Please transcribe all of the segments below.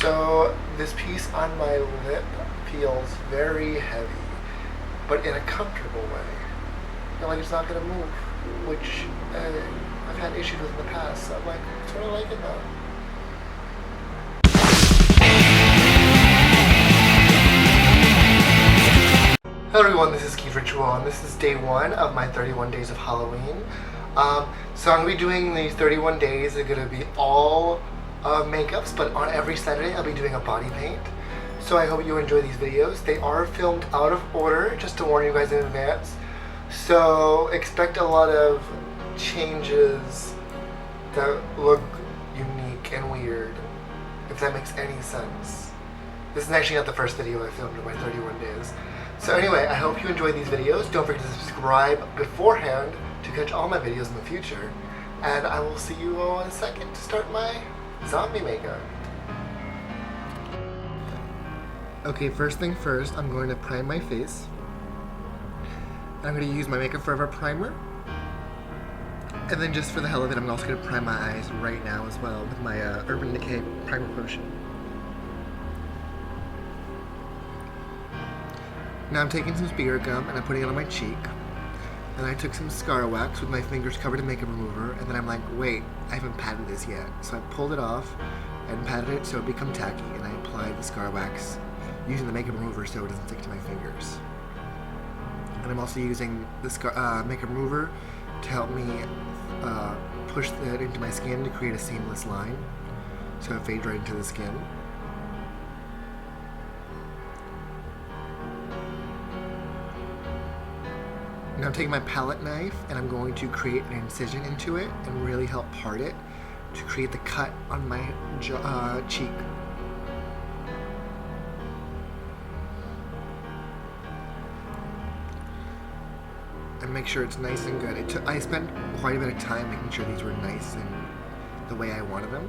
So this piece on my lip feels very heavy, but in a comfortable way. I feel like it's not going to move, which I've had issues with in the past, so I'm like, sort of like it now. Hello everyone, this is Keith Ritual, and this is day one of my 31 days of Halloween. So I'm going to be doing these 31 days. They're going to be all makeups, but on every Saturday I'll be doing a body paint. So I hope you enjoy these videos. They are filmed out of order, just to warn you guys in advance. So expect a lot of changes that look unique and weird, if that makes any sense. This is actually not the first video I filmed in my 31 days. So anyway, I hope you enjoy these videos. Don't forget to subscribe beforehand to catch all my videos in the future. And I will see you all in a second to start my zombie makeup. Okay, first thing first, I'm going to prime my face. I'm going to use my Makeup Forever primer. And then just for the hell of it, I'm also going to prime my eyes right now as well with my Urban Decay Primer Potion. Now I'm taking some spirit gum and I'm putting it on my cheek. And I took some scar wax with my fingers covered in makeup remover, and then I'm like, wait, I haven't patted this yet. So I pulled it off and patted it so it become tacky, and I applied the scar wax using the makeup remover so it doesn't stick to my fingers. And I'm also using the makeup remover to help me push that into my skin to create a seamless line so it fades right into the skin. Now I'm taking my palette knife and I'm going to create an incision into it and really help part it to create the cut on my cheek. And make sure it's nice and good. I spent quite a bit of time making sure these were nice and the way I wanted them.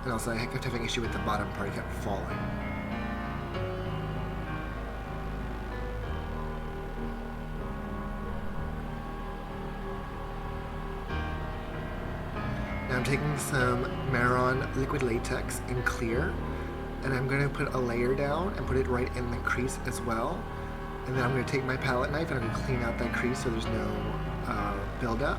And also I kept having issue with the bottom part, it kept falling. Now I'm taking some Maron liquid latex in clear, and I'm going to put a layer down and put it right in the crease as well. And then I'm going to take my palette knife and I'm going to clean out that crease so there's no buildup.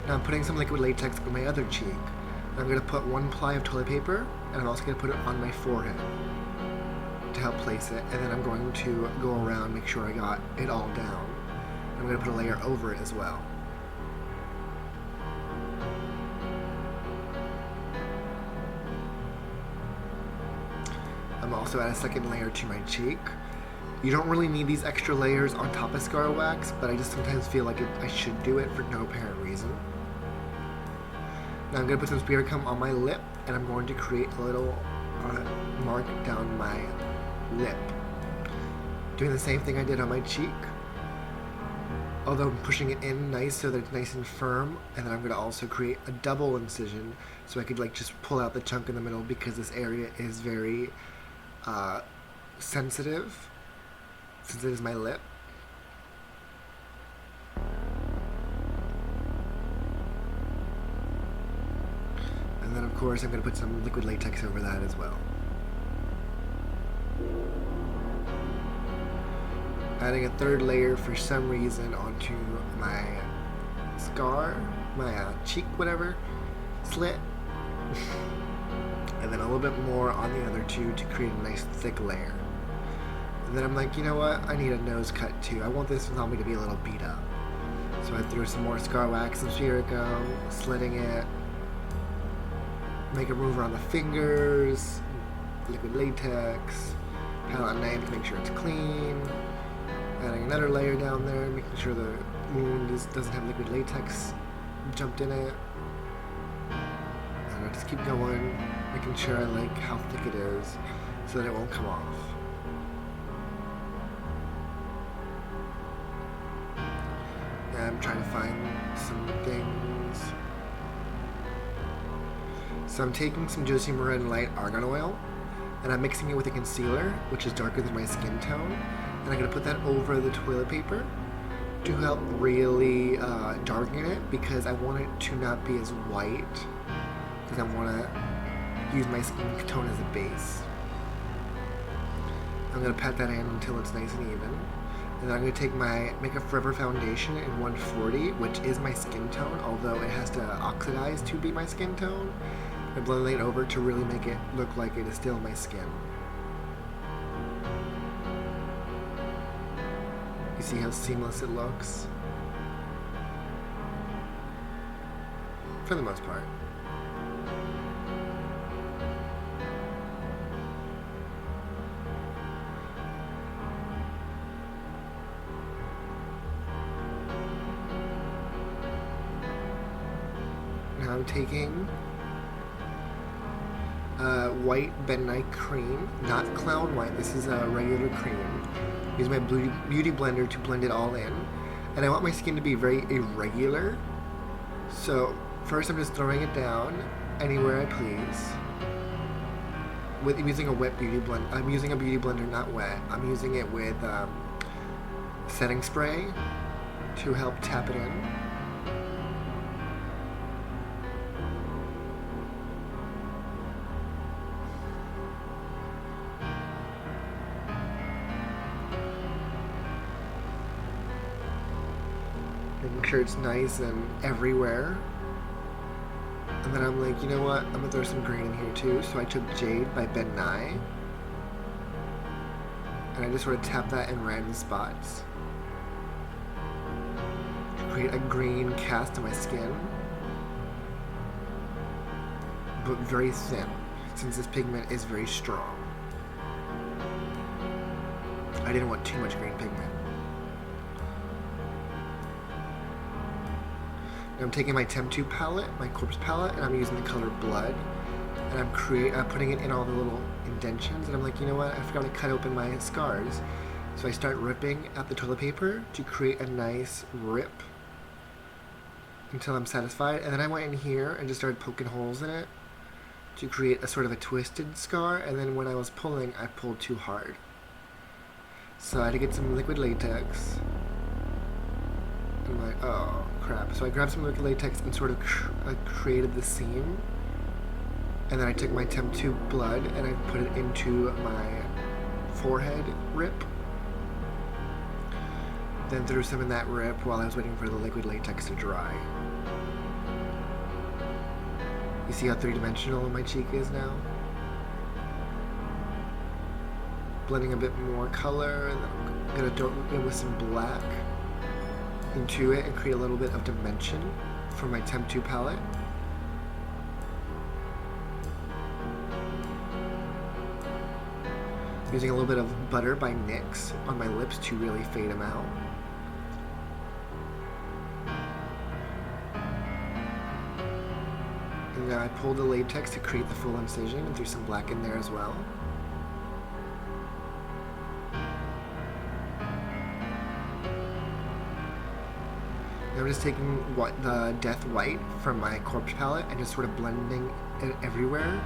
Now I'm putting some liquid latex on my other cheek. I'm going to put one ply of toilet paper, and I'm also going to put it on my forehead to help place it. And then I'm going to go around, make sure I got it all down. I'm going to put a layer over it as well. I'm also add a second layer to my cheek. You don't really need these extra layers on top of scar wax, but I just sometimes feel like I should do it for no apparent reason. Now I'm going to put some spirit gum on my lip, and I'm going to create a little mark down my lip. Doing the same thing I did on my cheek, although I'm pushing it in nice so that it's nice and firm. And then I'm going to also create a double incision so I could like just pull out the chunk in the middle, because this area is very sensitive since it is my lip. And then of course I'm going to put some liquid latex over that as well. Adding a third layer for some reason onto my scar, my cheek, whatever, slit. And then a little bit more on the other two to create a nice thick layer. And then I'm like, you know what, I need a nose cut too. I want this zombie to be a little beat up. So I threw some more scar wax, some spirit gum, slitting it, makeup remover on the fingers, liquid latex, palette knife to make sure it's clean, adding another layer down there, making sure the wound doesn't have liquid latex jumped in it. And I just keep going, making sure I like how thick it is so that it won't come off. And I'm trying to find some things. So I'm taking some Josie Marin Light Argan Oil, and I'm mixing it with a concealer, which is darker than my skin tone. And I'm going to put that over the toilet paper to help really darken it, because I want it to not be as white because I want to use my skin tone as a base. I'm going to pat that in until it's nice and even. And then I'm going to take my Makeup Forever foundation in 140, which is my skin tone, although it has to oxidize to be my skin tone. I blend it over to really make it look like it is still my skin. You see how seamless it looks? For the most part. Now I'm taking white Ben Nye cream, not Clown White, this is a regular cream. Use my beauty blender to blend it all in. And I want my skin to be very irregular. So first I'm just throwing it down anywhere I please. With using a wet beauty blender. I'm using a beauty blender, not wet. I'm using it with setting spray to help tap it in. Making sure it's nice and everywhere. And then I'm like, you know what? I'm gonna throw some green in here too. So I took Jade by Ben Nye. And I just sort of tap that in random spots. To create a green cast of my skin. But very thin, since this pigment is very strong. I didn't want too much green pigment. I'm taking my Temp2 palette, my corpse palette, and I'm using the color Blood. And I'm putting it in all the little indentions. And I'm like, you know what? I forgot to cut open my scars. So I start ripping at the toilet paper to create a nice rip until I'm satisfied. And then I went in here and just started poking holes in it to create a sort of a twisted scar. And then when I was pulling, I pulled too hard. So I had to get some liquid latex. I'm like, oh crap. So I grabbed some liquid latex and sort of created the seam. And then I took my Temp2 Blood and I put it into my forehead rip. Then threw some in that rip while I was waiting for the liquid latex to dry. You see how three-dimensional my cheek is now? Blending a bit more color, and then I'm gonna do it with some black into it and create a little bit of dimension from my Temp2 palette. Using a little bit of Butter by NYX on my lips to really fade them out. And then I pulled the latex to create the full incision and threw some black in there as well. I'm just taking the Death White from my corpse palette and just sort of blending it everywhere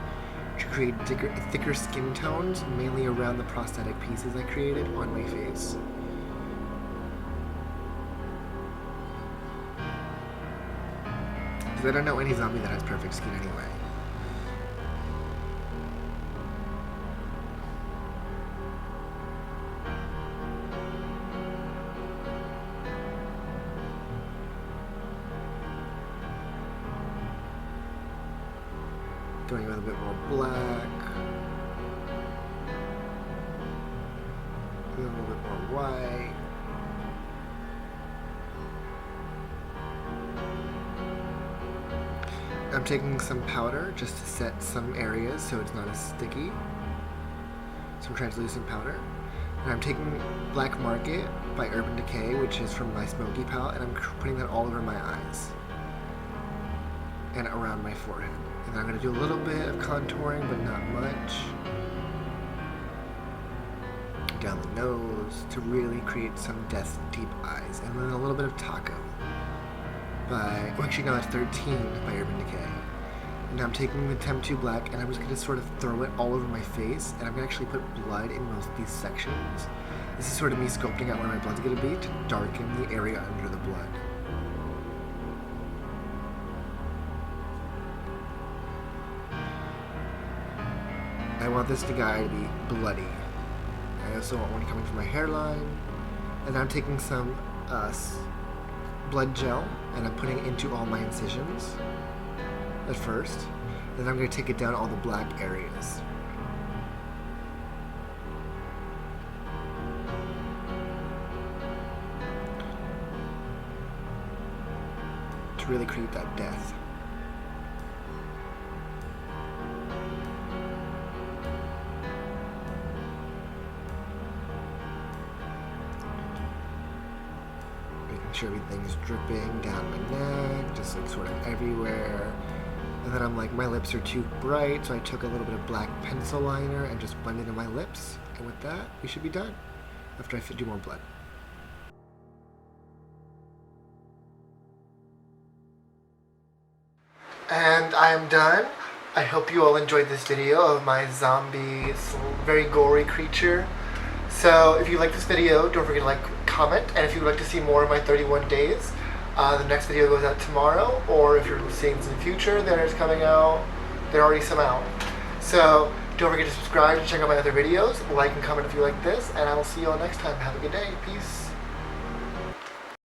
to create thicker skin tones, mainly around the prosthetic pieces I created on my face. Because I don't know any zombie that has perfect skin anyway. Going with a bit more black, a little bit more white. I'm taking some powder just to set some areas so it's not as sticky. Some translucent powder. And I'm taking Black Market by Urban Decay, which is from my Smoky palette, and I'm putting that all over my eyes and around my forehead. And I'm going to do a little bit of contouring, but not much. Down the nose to really create some Death Deep eyes. And then a little bit of Taco by, well actually no, that's 13 by Urban Decay. And now I'm taking the Temp2 Black and I'm just going to sort of throw it all over my face. And I'm going to actually put blood in most of these sections. This is sort of me sculpting out where my blood's going to be to darken the area under the blood. I want this guy to be bloody. I also want one coming from my hairline. And I'm taking some blood gel and I'm putting it into all my incisions at first. Then I'm going to take it down all the black areas. To really create that death. Making sure everything's dripping down my neck, just like sort of everywhere. And then I'm like, my lips are too bright, so I took a little bit of black pencil liner and just blended in my lips. And with that, we should be done after I do more blood. And I am done. I hope you all enjoyed this video of my zombie, very gory creature. So if you like this video, don't forget to like, comment, and if you would like to see more of my 31 days, the next video goes out tomorrow, or if you're seeing this in the future, then it's coming out, there are already some out. So don't forget to subscribe and check out my other videos, like and comment if you like this, and I will see you all next time. Have a good day. Peace.